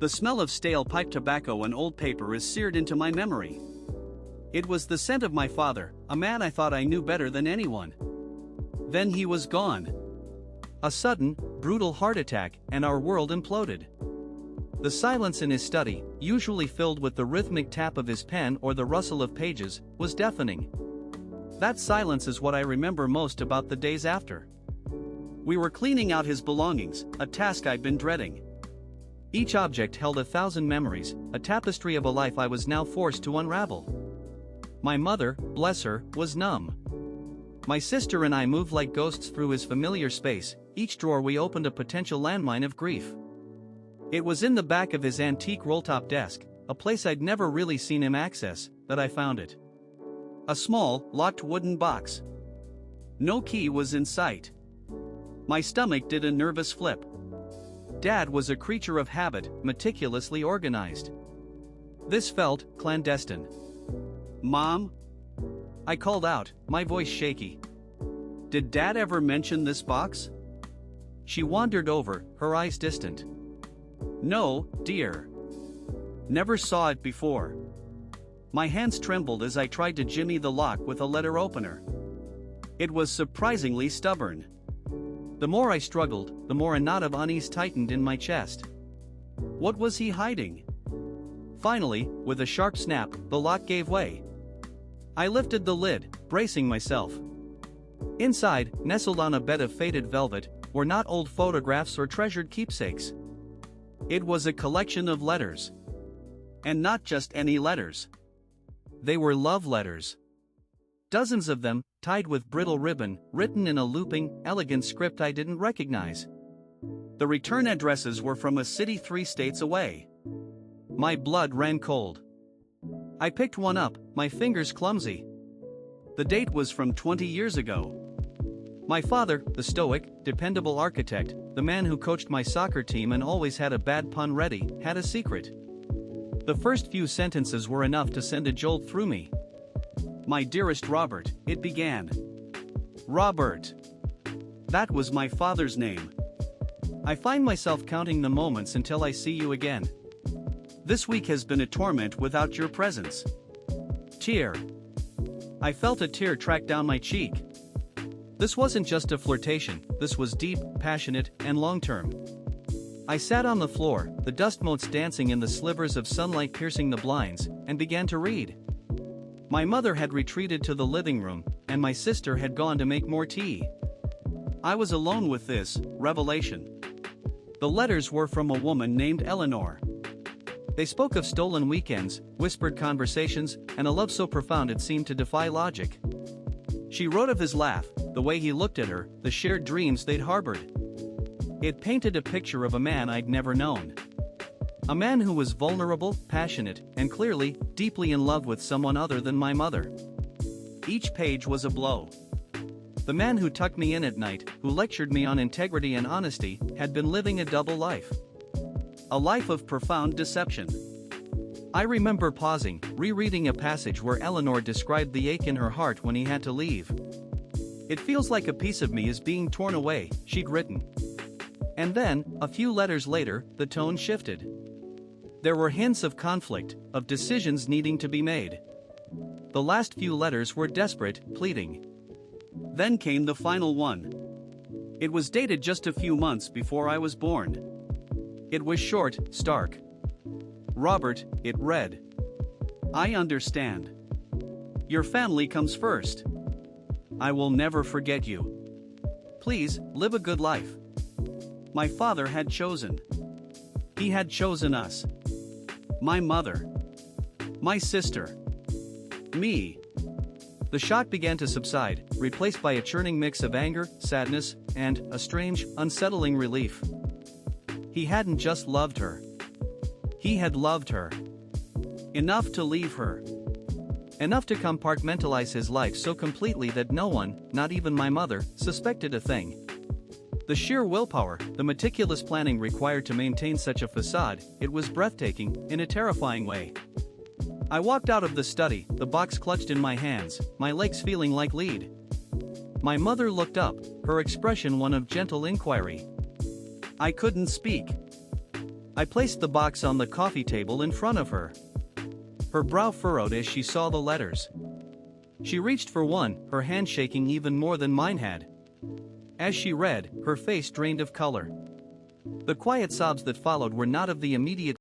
The smell of stale pipe tobacco and old paper is seared into my memory. It was the scent of my father, a man I thought I knew better than anyone. Then he was gone. A sudden, brutal heart attack, and our world imploded. The silence in his study, usually filled with the rhythmic tap of his pen or the rustle of pages, was deafening. That silence is what I remember most about the days after. We were cleaning out his belongings, a task I'd been dreading. Each object held 1,000 memories, a tapestry of a life I was now forced to unravel. My mother, bless her, was numb. My sister and I moved like ghosts through his familiar space. Each drawer we opened a potential landmine of grief. It was in the back of his antique roll-top desk, a place I'd never really seen him access, that I found it. A small, locked wooden box. No key was in sight. My stomach did a nervous flip. Dad was a creature of habit, meticulously organized. This felt clandestine. "Mom?" I called out, my voice shaky. "Did Dad ever mention this box?" She wandered over, her eyes distant. "No, dear. Never saw it before." My hands trembled as I tried to jimmy the lock with a letter opener. It was surprisingly stubborn. The more I struggled, the more a knot of unease tightened in my chest. What was he hiding? Finally, with a sharp snap, the lock gave way. I lifted the lid, bracing myself. Inside, nestled on a bed of faded velvet, were not old photographs or treasured keepsakes. It was a collection of letters. And not just any letters. They were love letters. Dozens of them, tied with brittle ribbon, written in a looping, elegant script I didn't recognize. The return addresses were from a city 3 states away. My blood ran cold. I picked one up, my fingers clumsy. The date was from 20 years ago. My father, the stoic, dependable architect, the man who coached my soccer team and always had a bad pun ready, had a secret. The first few sentences were enough to send a jolt through me. "My dearest Robert," it began. Robert. That was my father's name. "I find myself counting the moments until I see you again. This week has been a torment without your presence. Tear." I felt a tear track down my cheek. This wasn't just a flirtation, this was deep, passionate, and long-term. I sat on the floor, the dust motes dancing in the slivers of sunlight piercing the blinds, and began to read. My mother had retreated to the living room, and my sister had gone to make more tea. I was alone with this revelation. The letters were from a woman named Eleanor. They spoke of stolen weekends, whispered conversations, and a love so profound it seemed to defy logic. She wrote of his laugh, the way he looked at her, the shared dreams they'd harbored. It painted a picture of a man I'd never known. A man who was vulnerable, passionate, and clearly, deeply in love with someone other than my mother. Each page was a blow. The man who tucked me in at night, who lectured me on integrity and honesty, had been living a double life. A life of profound deception. I remember pausing, rereading a passage where Eleanor described the ache in her heart when he had to leave. "It feels like a piece of me is being torn away," she'd written. And then, a few letters later, the tone shifted. There were hints of conflict, of decisions needing to be made. The last few letters were desperate, pleading. Then came the final one. It was dated just a few months before I was born. It was short, stark. "Robert," it read. "I understand. Your family comes first. I will never forget you. Please, live a good life." My father had chosen. He had chosen us. My mother. My sister. Me. The shock began to subside, replaced by a churning mix of anger, sadness, and a strange, unsettling relief. He hadn't just loved her. He had loved her. Enough to leave her. Enough to compartmentalize his life so completely that no one, not even my mother, suspected a thing. The sheer willpower, the meticulous planning required to maintain such a facade, it was breathtaking, in a terrifying way. I walked out of the study, the box clutched in my hands, my legs feeling like lead. My mother looked up, her expression one of gentle inquiry. I couldn't speak. I placed the box on the coffee table in front of her. Her brow furrowed as she saw the letters. She reached for one, her hand shaking even more than mine had. As she read, her face drained of color. The quiet sobs that followed were not of the immediate